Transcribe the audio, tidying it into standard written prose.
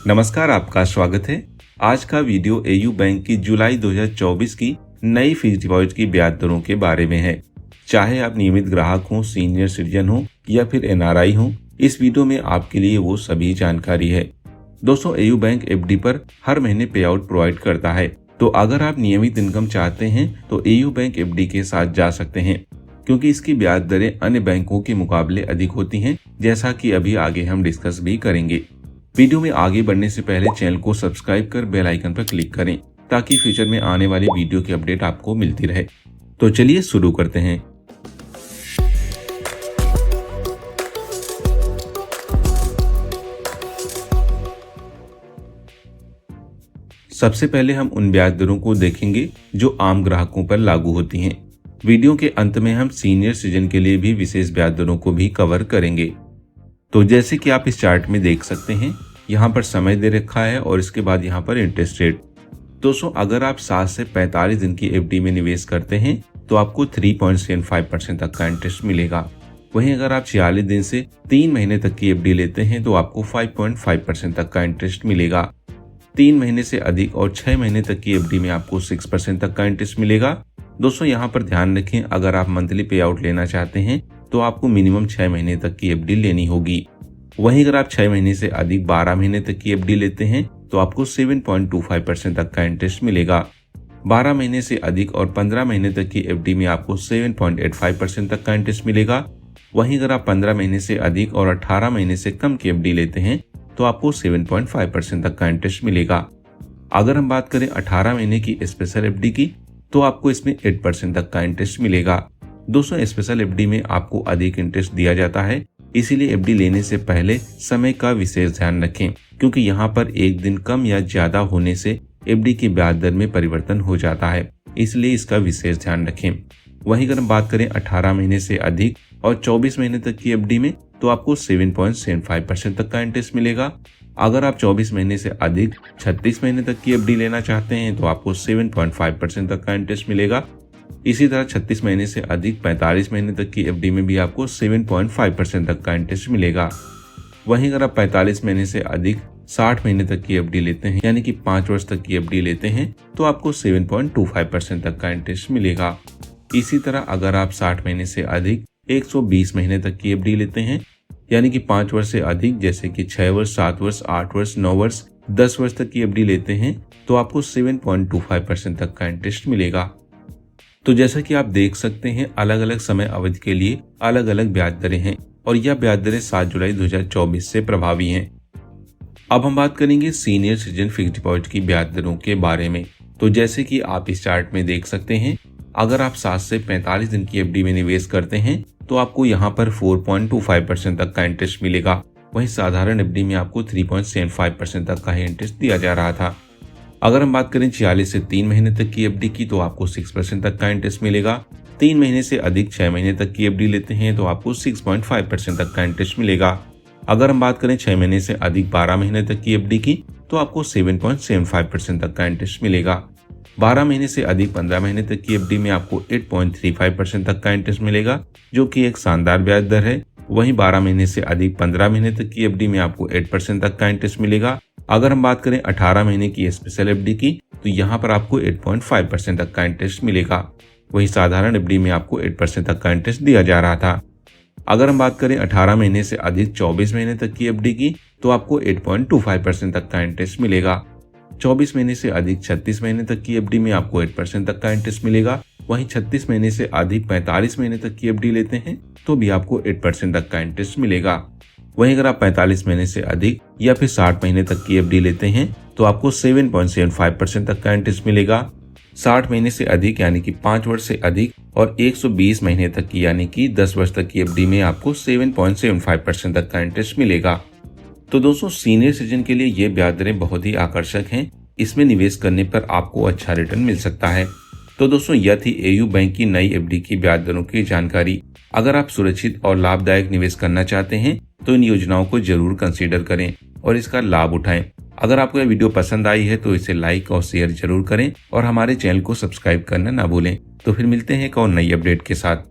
नमस्कार, आपका स्वागत है। आज का वीडियो एयू बैंक की जुलाई 2024 की नई फिक्स्ड डिपॉजिट की ब्याज दरों के बारे में है। चाहे आप नियमित ग्राहक हो, सीनियर सिटीजन हो या फिर एनआरआई हो, इस वीडियो में आपके लिए वो सभी जानकारी है। दोस्तों, एयू बैंक एफडी पर हर महीने पे आउट प्रोवाइड करता है, तो अगर आप नियमित इनकम चाहते हैं तो एयू बैंक एफडी के साथ जा सकते हैं, क्योंकि इसकी ब्याज दरें अन्य बैंकों के मुकाबले अधिक होती हैं, जैसा कि अभी आगे हम डिस्कस भी करेंगे। वीडियो में आगे बढ़ने से पहले चैनल को सब्सक्राइब कर बेल आइकन पर क्लिक करें, ताकि फ्यूचर में आने वाली वीडियो की अपडेट आपको मिलती रहे। तो चलिए शुरू करते हैं। सबसे पहले हम उन ब्याज दरों को देखेंगे जो आम ग्राहकों पर लागू होती हैं। वीडियो के अंत में हम सीनियर सिटीजन के लिए भी विशेष ब्याज दरों को भी कवर करेंगे। तो जैसे कि आप इस चार्ट में देख सकते हैं, यहाँ पर समय दे रखा है और इसके बाद यहाँ पर इंटरेस्ट रेट। दोस्तों, अगर आप 7 से 45 दिन की एफडी में निवेश करते हैं तो आपको 3.75% तक का इंटरेस्ट मिलेगा। वहीं अगर आप 46 दिन से 3 महीने तक की एफडी लेते हैं तो आपको 5.5% तक का इंटरेस्ट मिलेगा। 3 महीने से अधिक और 6 महीने तक की एफडी में आपको 6% तक का इंटरेस्ट मिलेगा। दोस्तों, यहाँ पर ध्यान रखें, अगर आप मंथली पे आउट लेना चाहते हैं तो आपको मिनिमम 6 महीने तक की एफडी लेनी होगी। वहीं अगर आप 6 महीने से अधिक 12 महीने तक की एफडी लेते हैं तो आपको 7.25% तक का इंटरेस्ट मिलेगा। 12 महीने से अधिक और 15 महीने तक की एफडी में आपको 7.85% तक का इंटरेस्ट मिलेगा। वहीं अगर आप 15 महीने से अधिक और 18 महीने से कम की एफडी लेते हैं तो आपको 7.5% तक का इंटरेस्ट मिलेगा। अगर हम बात करें 18 महीने की स्पेशल एफडी की, तो आपको इसमें 8% तक का इंटरेस्ट मिलेगा। दोस्तों, स्पेशल एफडी में आपको अधिक इंटरेस्ट दिया जाता है, इसीलिए एफडी लेने से पहले समय का विशेष ध्यान रखें, क्योंकि यहाँ पर एक दिन कम या ज्यादा होने से एफडी की ब्याज दर में परिवर्तन हो जाता है, इसलिए इसका विशेष ध्यान रखें। वहीं अगर हम बात करें 18 महीने से अधिक और 24 महीने तक की एफडी में, तो आपको 7.75% तक का इंटरेस्ट मिलेगा। अगर आप 24 महीने से अधिक 36 महीने तक की एफडी लेना चाहते हैं तो आपको 7.5% तक का इंटरेस्ट मिलेगा। इसी तरह 36 महीने से अधिक 45 महीने तक की एफडी में भी आपको 7.5% तक का इंटरेस्ट मिलेगा। वहीं अगर आप 45 महीने से अधिक 60 महीने तक की एफडी लेते हैं, यानी कि 5 वर्ष तक की एफडी लेते हैं, तो आपको 7.25% तक का इंटरेस्ट मिलेगा। इसी तरह अगर आप 60 महीने से अधिक 120 महीने तक की एफडी लेते हैं, यानी कि 5 वर्ष से अधिक, जैसे कि 6 वर्ष, 7 वर्ष, 8 वर्ष, 9 वर्ष, 10 वर्ष तक की एफडी लेते हैं, तो आपको 7.25% तक का इंटरेस्ट मिलेगा। तो जैसा कि आप देख सकते हैं, अलग अलग समय अवधि के लिए अलग अलग ब्याज दरें हैं और यह ब्याज दरें 7 जुलाई 2024 से प्रभावी हैं। अब हम बात करेंगे सीनियर सिटीजन फिक्स्ड डिपॉजिट की ब्याज दरों के बारे में। तो जैसे कि आप इस चार्ट में देख सकते हैं, अगर आप 7 से 45 दिन की एफडी में निवेश करते हैं तो आपको यहाँ पर 4.25% तक का इंटरेस्ट मिलेगा। वहीं साधारण एफडी में आपको 3.75% तक का ही इंटरेस्ट दिया जा रहा था। अगर हम बात करें 46 से 3 महीने तक की एफडी की, तो आपको 6% तक का इंटरेस्ट मिलेगा। 3 महीने से अधिक 6 महीने तक की एफडी लेते हैं तो आपको 6.5% तक का इंटरेस्ट मिलेगा। अगर हम बात करें 6 महीने से अधिक 12 महीने तक की एफडी की, तो आपको 7.75% तक का इंटरेस्ट मिलेगा। 12 महीने से अधिक 15 महीने तक की एफडी में आपको 8.35% तक का इंटरेस्ट मिलेगा, जो कि एक शानदार ब्याज दर है। वहीं 12 महीने से अधिक 15 महीने तक की एफडी में आपको 8% तक का इंटरेस्ट मिलेगा। अगर हम बात करें 18 महीने की स्पेशल एफडी की, तो यहाँ पर आपको 8.5% तक का इंटरेस्ट मिलेगा। वहीं साधारण एफडी में आपको 8% तक का इंटरेस्ट दिया जा रहा था। अगर हम बात करें 18 महीने से अधिक 24 महीने तक की एफडी की, तो आपको 8.25% तक का इंटरेस्ट मिलेगा। 24 महीने से अधिक 36 महीने तक की एफडी में आपको 8% तक का इंटरेस्ट मिलेगा। वहीं 36 महीने से अधिक 45 महीने तक की एफडी लेते हैं तो भी आपको 8% तक का इंटरेस्ट मिलेगा। वहीं अगर आप 45 महीने से अधिक या फिर 60 महीने तक की एफडी लेते हैं तो आपको 7.75% तक का इंटरेस्ट मिलेगा। 60 महीने से अधिक यानी कि 5 वर्ष से अधिक और 120 महीने तक की यानी कि 10 वर्ष तक की एफडी में आपको 7.75% तक का इंटरेस्ट मिलेगा। तो दोस्तों, सीनियर सिटीजन के लिए ये ब्याज दरें बहुत ही आकर्षक हैं। इसमें निवेश करने पर आपको अच्छा रिटर्न मिल सकता है। तो दोस्तों, यह थी एयू बैंक की नई एफडी की ब्याज दरों की जानकारी। अगर आप सुरक्षित और लाभदायक निवेश करना चाहते हैं तो इन योजनाओं को जरूर कंसीडर करें और इसका लाभ उठाएं। अगर आपको यह वीडियो पसंद आई है तो इसे लाइक और शेयर जरूर करें और हमारे चैनल को सब्सक्राइब करना ना भूलें। तो फिर मिलते हैं एक और नई अपडेट के साथ।